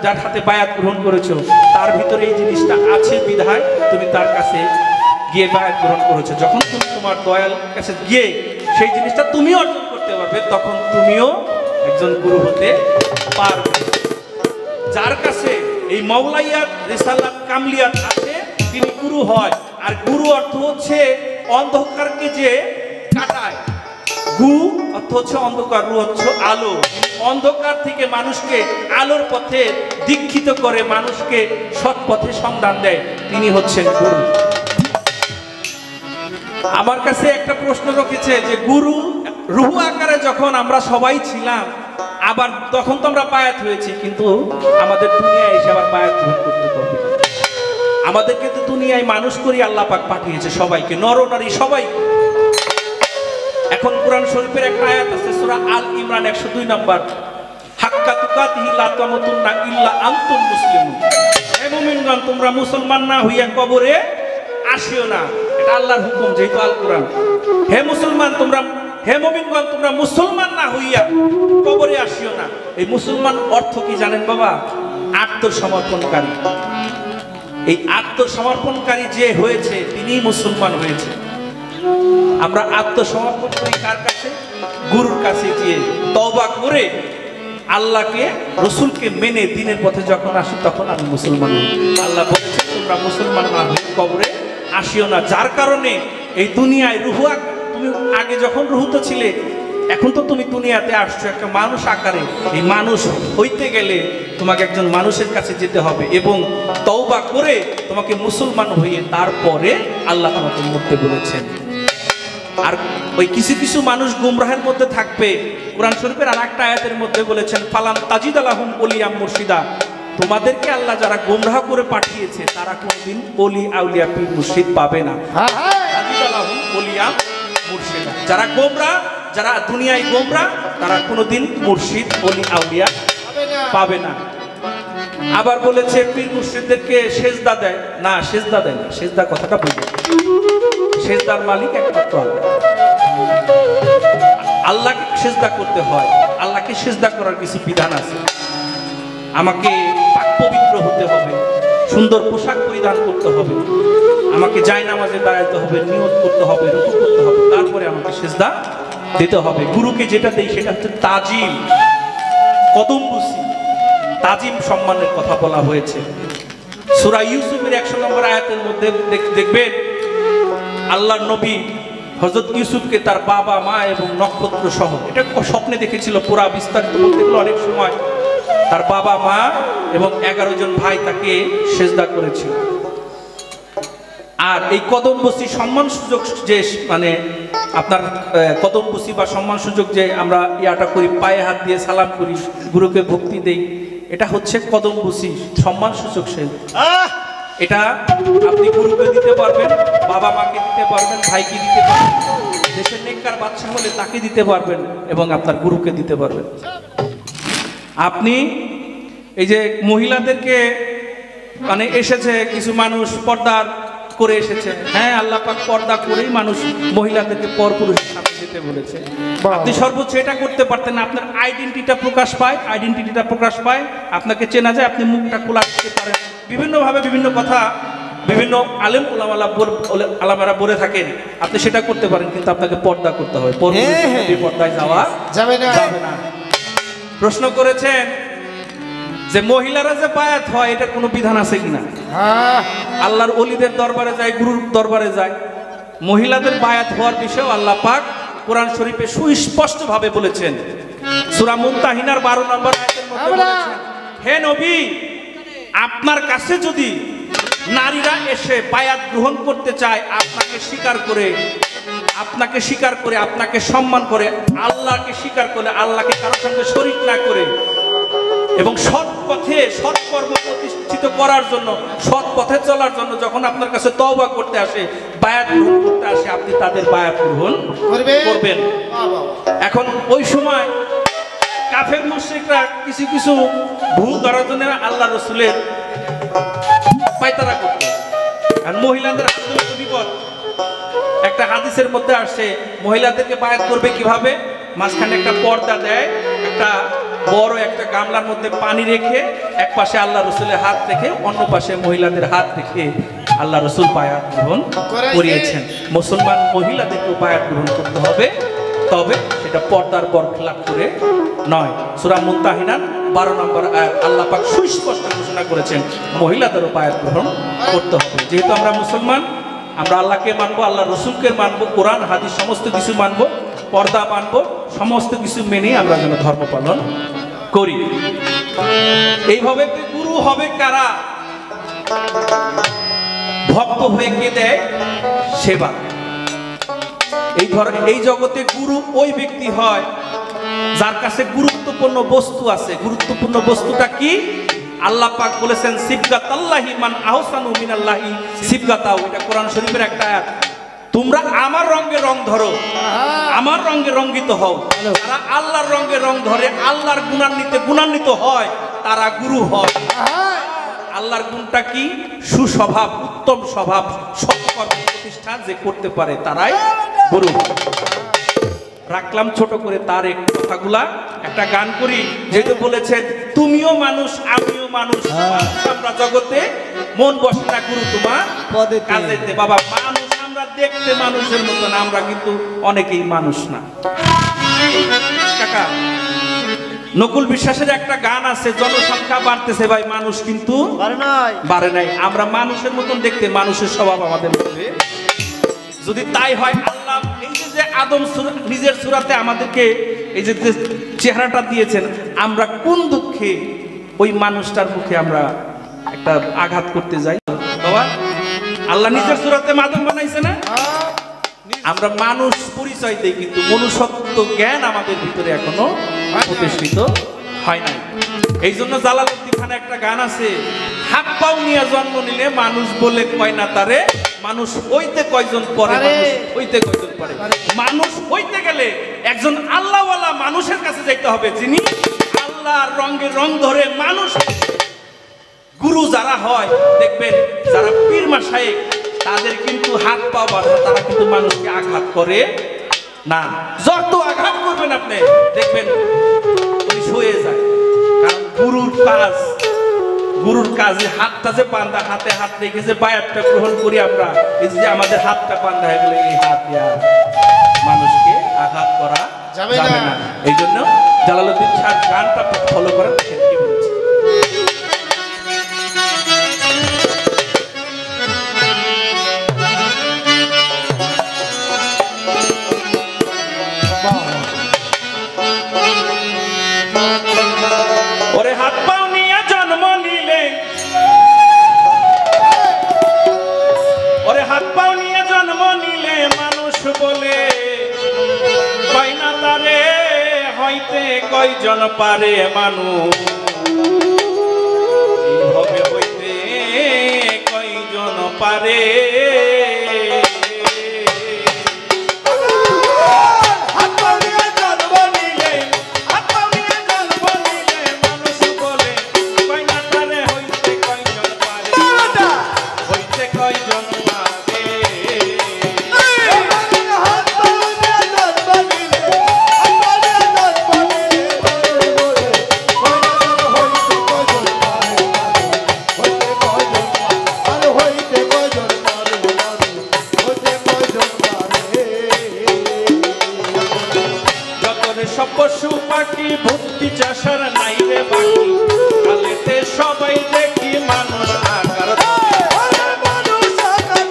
যার হাতে বায়াত গ্রহণ করেছো, তার ভিতরে এই জিনিসটা আছে বিধায় তুমি তার কাছে গিয়ে বায়াত গ্রহণ করেছো। যখন তুমি তোমার দয়াল কাছে গিয়ে সেই জিনিসটা তুমি অর্জন করতে পারবে, তখন তুমিও একজন গুরু হতে পারবে। যার কাছে এই মাওলাইয়াত, রিসালাত, কামলিয়াত আছে, তিনি গুরু হয়। আর গুরু অর্থ হচ্ছে অন্ধকারকে যে কাটায়। গু অর্থ হচ্ছে অন্ধকার, রু হচ্ছে আলো। অন্ধকার থেকে মানুষকে আলোর পথে দীক্ষিত করে, মানুষকে সৎ পথে সন্ধান দেয়, তিনি হচ্ছেন গুরু। আমার কাছে একটা প্রশ্ন রেখেছে যে গুরু রুহু আকারে যখন আমরা সবাই ছিলাম, আবার তখন তো আমরা বায়াত হয়েছি, কিন্তু আমাদের দুনিয়ায় এসে আবার বায়াত গ্রহণ করতে হবে। আমাদেরকে তো দুনিয়ায় মানুষ করে আল্লাহ পাক পাঠিয়েছে সবাইকে, নর নারী সবাই। এখন কোরআন শরীফের একটা আয়াত আছে, সূরা আল ইমরান 102 নম্বর, হাক্কা তুকাতিহি লা তামুতুন্না ইল্লা আনতুম মুসলিমুন। হে মুমিনগণ, তোমরা মুসলমান না হইয়া কবরে আসিও না। এটা আল্লাহর হুকুম, যেহেতু আল কোরআন। হে মুমিনগণ, তোমরা মুসলমান না হইয়া কবরে আসিও না। এই মুসলমান অর্থ কি জানেন বাবা? আত্মসমর্পণকারী। এই আত্মসমর্পণকারী যে হয়েছে, তিনিই মুসলমান হয়েছে। আমরা আত্মসমর্পণ করি কার কাছে? গুরুর কাছে গিয়ে তওবা করে আল্লাহকে, রসুলকে মেনে দিনের পথে যখন আসি, তখন আমি মুসলমান হই। আল্লাহ বলেছেন তোমরা মুসলমান না হয়ে কবরে আসিও না। যার কারণে এই দুনিয়ায় রুহু, তুমি আগে যখন রুহুতে ছিলে, এখন তো তুমি দুনিয়াতে আসছো একটা মানুষ আকারে। এই মানুষ হইতে গেলে তোমাকে একজন মানুষের কাছে যেতে হবে এবং তওবা করে তোমাকে মুসলমান হয়ে তারপরে আল্লাহ তোমাকে মরতে বলেছেন। আর ওই কিছু কিছু মানুষ গুমরাহের মধ্যে থাকবে। কোরআন শরীফের আর একটা আয়াতের মধ্যে বলেছেন, ফালান তাজিদ আলাহুম ওলিয়াম মুর্শিদা। তোমাদেরকে আল্লাহ যারা গুমরাহ করে পাঠিয়েছে, তারা কোনদিন ওলি আউলিয়া পীর মুর্শিদ পাবে না। তাজিদ আলাহুম ওলিয়াম মুর্শিদা। যারা গোমরাহ, যারা দুনিয়ায় গোমরাহ, তারা কোনদিন মুর্শিদ, ওলি আউলিয়া পাবে না। আবার বলেছে পীর মুর্শিদদেরকে সেজদা দেয় না, সেজদা দেয় না। সেজদা কথাটা বুঝবে, সেজদার মালিক একমাত্র আল্লাহ। আল্লাহকে সেজদা করতে হয়, আল্লাহকে সেজদা করার কিছু বিধান আছে। আমাকে পাক পবিত্র হতে হবে, সুন্দর পোশাক পরিধান করতে হবে, আমাকে জায়নামাজে দাঁড়াইতে হবে, নিয়ত করতে হবে, রুকু করতে হবে, তারপরে আমাকে সেজদা দিতে হবে। গুরুকে যেটা দেই সেটা হচ্ছে তাজিম, কদম বুসি, তাজিম সম্মানের কথা বলা হয়েছে। সূরা ইউসুফের 100 নম্বর আয়াতের মধ্যে দেখবেন আল্লাহর নবী হযরত ইউসুফকে তার বাবা, মা এবং নক্ষত্র সহ, এটা স্বপ্নে দেখেছিল, পুরা বিস্তারিত বলতে গেলে অনেক সময়, তার বাবা, মা এবং 11 জন ভাই তাকে সেজদা করেছিল। আর এই কদমবসি সম্মান সুযোগ যে, মানে আপনার কদমবসি বা সম্মান সুযোগ যে আমরা ইয়াটা করি, পায়ে হাত দিয়ে সালাম করি, গুরুকে ভক্তি দেই, এটা হচ্ছে কদমবসি সম্মান সুযোগ। সে এটা আপনি গুরুকে দিতে পারবেন, বাবা মাকে দিতে পারবেন, ভাইকে দিতে পারবেন, দেশের নেককার বাদশা হলে তাকে দিতে পারবেন এবং আপনার গুরুকে দিতে পারবেন। আপনি এই যে মহিলাদেরকে, মানে এসেছে কিছু মানুষ পর্দার করে এসেছে, হ্যাঁ আল্লাহ পাক পর্দা করেই মানুষ মহিলাদেরকে পরপুরুষের সাথে যেতে বলেছে। আপনি সর্বোচ্চ এটা করতে পারতেন, আপনার আইডেন্টিটিটা প্রকাশ পায়, আপনাকে চেনা যায়, আপনি মুখটা খোলা করতে পারেন। বিভিন্নভাবে বিভিন্ন কথা বিভিন্ন আলেম আলামারা বলে থাকেন, আপনি সেটা করতে পারেন, কিন্তু আপনাকে পর্দা করতে হবে। পর্দায় যাওয়া যাবে না। প্রশ্ন করেছেন যে মহিলারা যে বায়াত হয়, এটা কোনো বিধান আছে কিনা? আল্লাহর ওলিদের দরবারে যায়, গুরুর দরবারে যায়, মহিলাদের বায়াত হওয়ার বিষয়ে আল্লাহ পাক কোরআন শরীফে সুস্পষ্ট ভাবে বলেছেন। সূরা মুমতাহিনার 12 নম্বর আয়াতের মধ্যে বলেছেন, হে নবী, আপনার কাছে যদি নারীরা এসে বায়াত গ্রহণ করতে চায়, আপনাকে স্বীকার করে, আপনাকে সম্মান করে, আল্লাহকে স্বীকার করে, আল্লাহকে কারোর সঙ্গে শরীক না করে এবং সৎ পথে সৎকর্ম প্রতিষ্ঠিত করার জন্য, সৎ পথে চলার জন্য যখন আপনার কাছে তওবা করতে আসে, বায়াত গ্রহণ করতে আসে, আপনি তাদের বায়াত গ্রহণ করবেন। এখন ওই সময় কাফের মুশরিকরা কিছু কিছু ভুল ধরার জন্য আল্লাহ রসুলের পায়তারা করতো। আর মহিলাদের হাতে বিপদ। একটা হাদিসের মধ্যে আসে মহিলাদেরকে বায়াত করবে কিভাবে, মাঝখানে একটা পর্দা দেয়, একটা বড় একটা গামলার মধ্যে পানি রেখে এক পাশে আল্লাহ রসুলের হাত রেখে অন্য পাশে মহিলাদের হাত রেখে আল্লাহ রসুল বায়াত গ্রহণ করিয়েছেন। মুসলমান মহিলাদেরকেও বায়াত গ্রহণ করতে হবে, তবে সেটা পর্দার পর খেলাপ করে নয়। সূরা মুনতাহিনা 12 নম্বর আয়াত আল্লাহ পাক সুস্পষ্ট ঘোষণা করেছেন মহিলাদেরও বায়াত গ্রহণ করতে হবে। যেহেতু আমরা মুসলমান, আমরা আল্লাহকে মানবো, আল্লাহ রসুলকে মানবো, কোরআন হাদিস সমস্ত কিছু মানবো, পর্দা মানবো, সমস্ত কিছু মেনে আমরা যেন ধর্ম পালন করি। এইভাবে গুরু হবে কারা? ভক্ত হয়ে কে দেয়? সেবা। এই জগতে গুরু ওই ব্যক্তি হয় যার কাছে গুরুত্বপূর্ণ বস্তু আছে। গুরুত্বপূর্ণ বস্তুটা কি? আল্লাহ পাক বলেছেন সিবগাতাল্লাহি মান আহসানু মিনাল্লাহি সিবগাতাও। এটা কোরআন শরীফের একটা আয়াত। তোমরা আমার রঙে রং ধরো, আমার রঙে রঙ্গিত হও। যারা আল্লাহর রঙে রং ধরে, আল্লাহর গুণান্বিত হয়, তারা গুরু হয়। আল্লাহর গুণটা কি? সুস্বভাব, উত্তম স্বভাব, সৎকর্ম প্রতিষ্ঠা যে করতে পারে তারাই গুরু। রাখলাম ছোট করে তার এই কথাগুলা, একটা গান করি। যেহেতু বলেছেন তুমিও মানুষ আমিও মানুষ, আমরা জগতে মন বসে না গুরু তোমার কাজেতে। বাবা মানুষ আমরা দেখতে মানুষের মতো না, আমরা কিন্তু অনেকেই মানুষ না। কাকা নকুল বিশ্বাসের একটা গান আছে, জনসংখ্যা বাড়তেছে ভাই, মানুষ কিন্তু বাড়ে নাই। আমরা মানুষের মতন দেখতে, মানুষের স্বভাব আমাদের মধ্যে যদি তাই হয়, আল্লাহ এই যে আদম নিজের সূরাতে আমাদেরকে এই যে চেহারাটা দিয়েছেন, আমরা কোন দুঃখে ওই মানুষটার মুখে আমরা একটা আঘাত করতে যাই? বাবা আল্লাহ নিজের সূরাতে আদম বানাইছে না? আমরা মানুষ পরিচয় দেই, কিন্তু মনুষ্যত্ব জ্ঞান আমাদের ভিতরে এখনো প্রতিষ্ঠিত হয় নাই। এই জন্য জালালউদ্দিন খানের একটা গান আছে, হাত পাও নিয়ে জন্ম নিলে মানুষ বলে কয় না তারে, মানুষ হইতে কয়জন পরে, মানুষ হইতে কয়জন পরে। মানুষ হইতে গেলে একজন আল্লাহওয়ালা মানুষের কাছে যাইতে হবে, যিনি আল্লাহর রঙে রং ধরে মানুষ। গুরু যারা হয় দেখবেন, যারা পীর মাশায়েখ, তাদের কিন্তু হাত পা বাঁধা, তারা কিন্তু মানুষকে আঘাত করে না। যত আঘাত করবেন আপনি দেখবেন উনি সয়ে যায়। কারণ গুরুর কাজে হাতটা যে বান্ধা, হাতে হাত রেখে যে বায়াতটা গ্রহণ করি আমরা, এই যে আমাদের হাতটা বান্ধা হয়ে গেলে এই হাত দিয়ে মানুষকে আঘাত করা যাবে না। এই জন্য জালালউদ্দিন শাহ গানটা ফলো করেন, কি বলছে? ওরে হাত পাও নিয়ে জন্ম নিলে, ওরে হাত পাও নিয়ে জন্ম নিলে মানুষ বলে কয় না তারে, হইতে কয়জন পারে মানুষ হবে, হইতে কয়জন পারে। পশু পাখি ভক্তি চাষার নাই রে বাকি, কালেতে সবাই দেখি মানুষ আকার, মানুষ আকার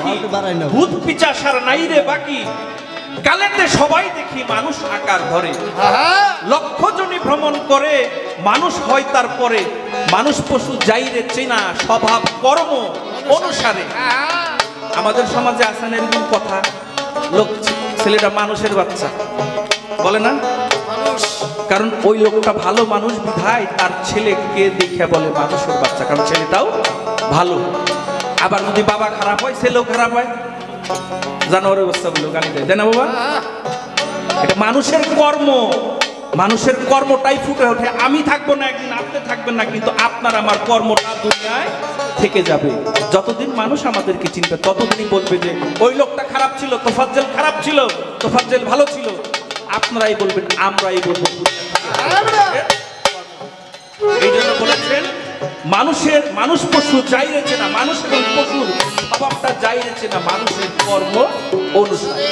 বাকি ভূত পিচাসার নাই রে বাকি কালেতে সবাই দেখি মানুষ আকার ধরে লক্ষ জনি ভ্রমণ করে মানুষ হয় তারপরে মানুষ পশু যাই রে চেনা স্বভাব কর্ম অনুসারে আমাদের সমাজে আছেন এরকম কথা লোক ছেলেটা মানুষের বাচ্চা বলে না কারণ ওই লোকটা ভালো মানুষ বিধায় তার ছেলেকে দেখে বলে মানুষের বাচ্চা কারণ ছেলেটাও ভালো আবার যদি বাবা খারাপ হয় ছেলেও খারাপ হয় জানোয়ারের অবস্থা বলো গালি দেয় না বাবা এটা মানুষের কর্ম মানুষের কর্মটাই ফুটে ওঠে আমি থাকবো না একদিন আপনি থাকবেন না কিন্তু আপনার আমার কর্মটা দুনিয়ায় থেকে যাবে যতদিন মানুষ আমাদেরকে চিনবে ততদিনই বলবে যে ওই লোকটা খারাপ ছিল তোফাজ্জল খারাপ ছিল তোফাজ্জল ভালো ছিল আপনারাই বলবেন আমরাই বলবো এই জন্য বলেছেন মানুষ পশু যাই রেছে না মানুষ এবং পশুর স্বভাবটা যাই রেছে না মানুষের কর্ম অনুসারে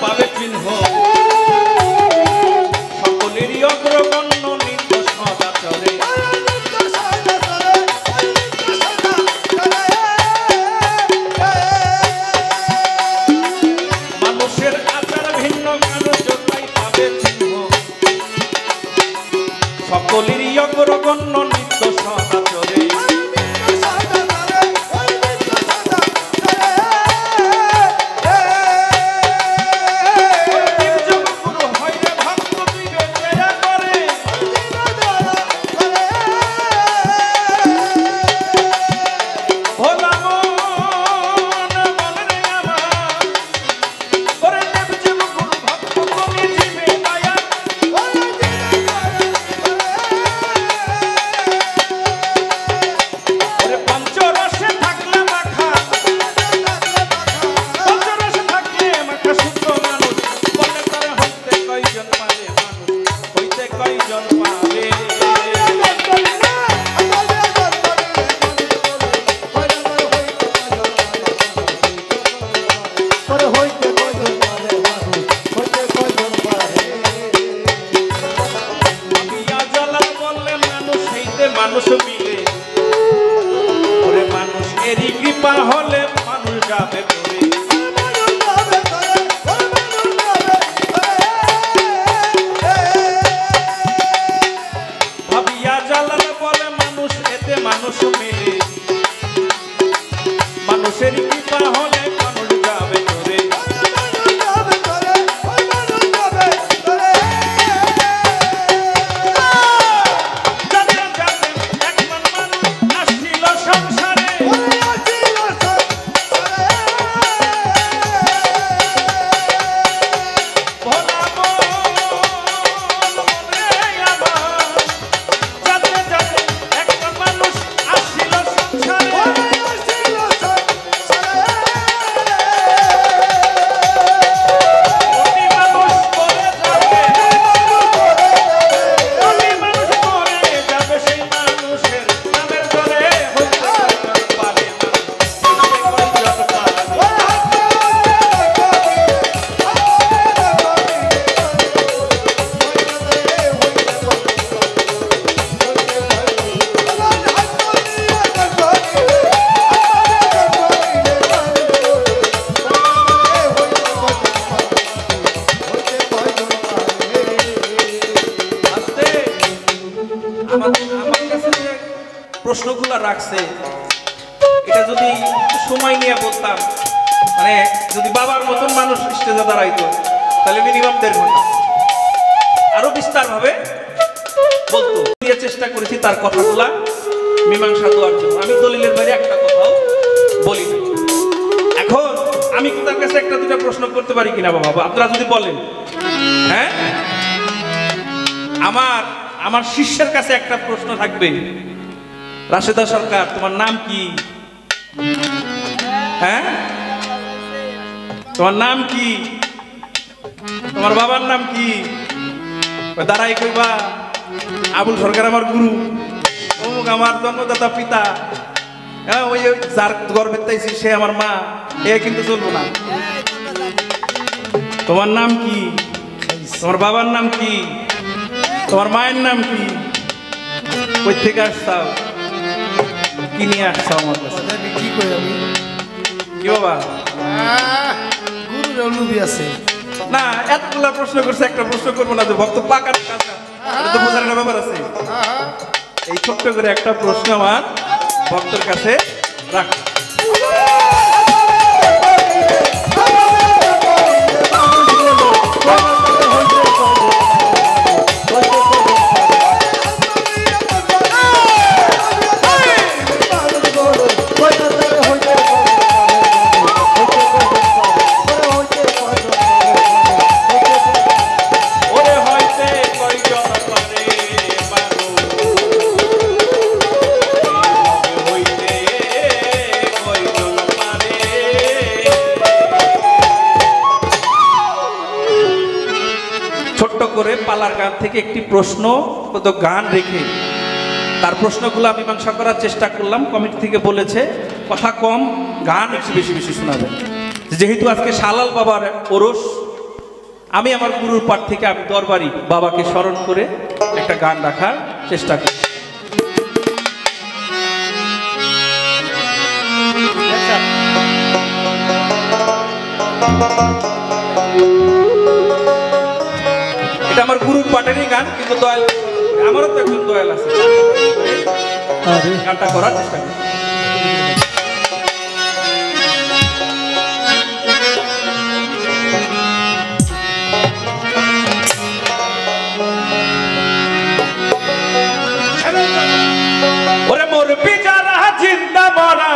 পাবে চিহ্ন সকলেরই অগ্রগণ্য নিত্য সদাচরে মানুষের আচার ভিন্ন কার্যতাই পাবে চিহ্ন সকলেরই অগ্রগণ্য নিত্য সদাচরে মানুষ মিলে ওরে মানুষ এরই কৃপা হলে মানুষ যাবে করে ভাবিয়া জ্বালালে বলে মানুষ এতে মানুষ মিলে মানুষেরই কৃপা হলে মানুষ যাবে করে প্রশ্নগুলো রাখছে এটা যদি সময় নিয়ে বলতাম মানে যদি বাবার মতন মানুষ স্টেজে দাঁড়াইতো তাহলে মিনিমাম 1.5 ঘন্টা আরো বিস্তারভাবে বলতো চেষ্টা করেছি তার কথাগুলা মীমাংসা দেওয়ার জন্য আমি দলিলের বাইরে একটা কথাও বলি না এখন আমি কি তার কাছে একটা দুটা প্রশ্ন করতে পারি কিনা বাবা আপনারা যদি বলেন হ্যাঁ আমার শিষ্যের কাছে একটা প্রশ্ন থাকবে রাশেদা সরকার তোমার নাম কি হ্যাঁ তোমার নাম কি তোমার বাবার নাম কি দাঁড়াই কইবা আবুল সরকার আমার গুরু, অমুক আমার জন্মদাতা পিতা, হ্যাঁ ওই ওই যার গর্বের তাইছি সে আমার মা, এ কিন্তু চলবো না। তোমার নাম কি? তোমার বাবার নাম কি? তোমার মায়ের নাম কি? কই থেকে আসছাও? কি নিয়ে আসছাও আমার কাছে? কি কই আমি কি বাবা? গুরুর লুবি আছে না এতগুলা প্রশ্ন করছে, একটা প্রশ্ন করবো না যে ভক্ত পাকার কাছে তো বোঝার একটা ব্যাপার আছে। এই ছোট্ট করে একটা প্রশ্ন আমার ভক্তের কাছে রাখ। করে পালার গান থেকে একটি প্রশ্ন কত গান রেখে তার প্রশ্নগুলো আমি মীমাংসা করার চেষ্টা করলাম। কমিটি থেকে বলেছে কথা কম, গান একটু বেশি বেশি শোনাবেন। যেহেতু আজকে শালাল বাবার ওরস, আমি আমার গুরুর পাঠ থেকে আমি দরবারি বাবাকে স্মরণ করে একটা গান রাখার চেষ্টা করি। এটা আমার গুরুর পাঠেরই গান, কিন্তু দয়াল আমারও তো একজন দয়াল আছে, গানটা করার চেষ্টা করি। ওরে মোর বিচারা জিন্দা মরা,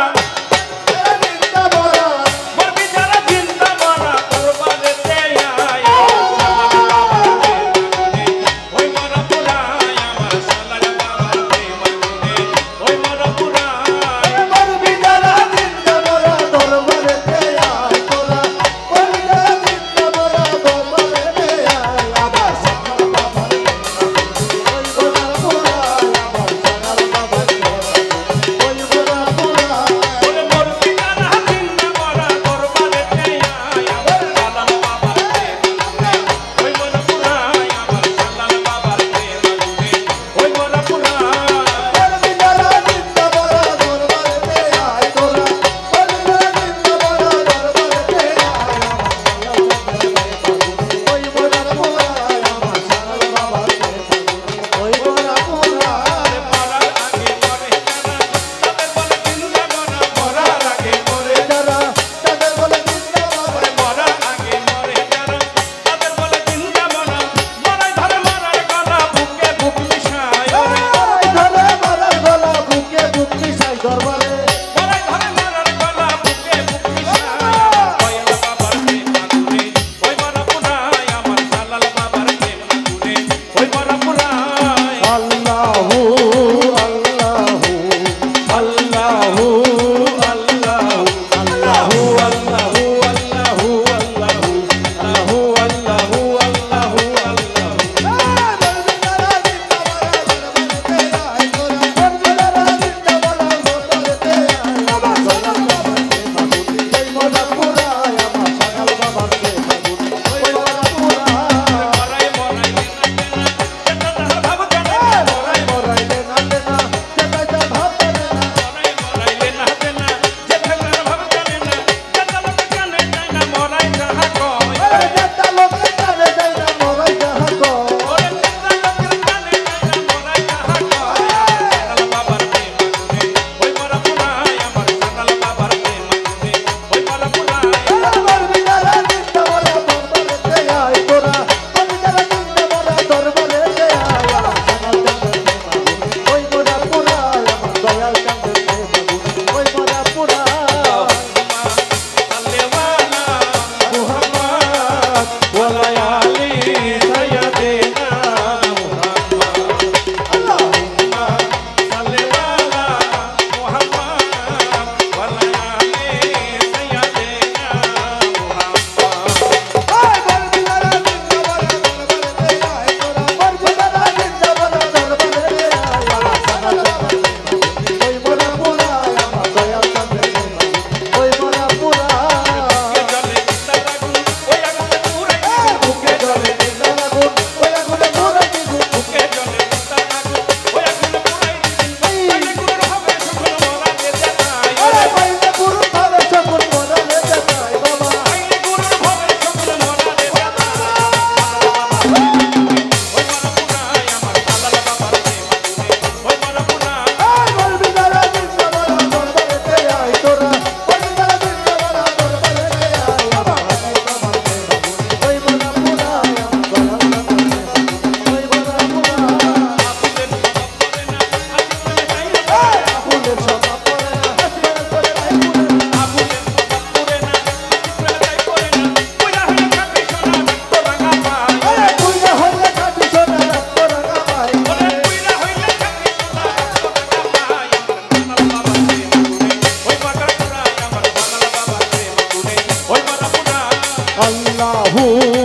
বহু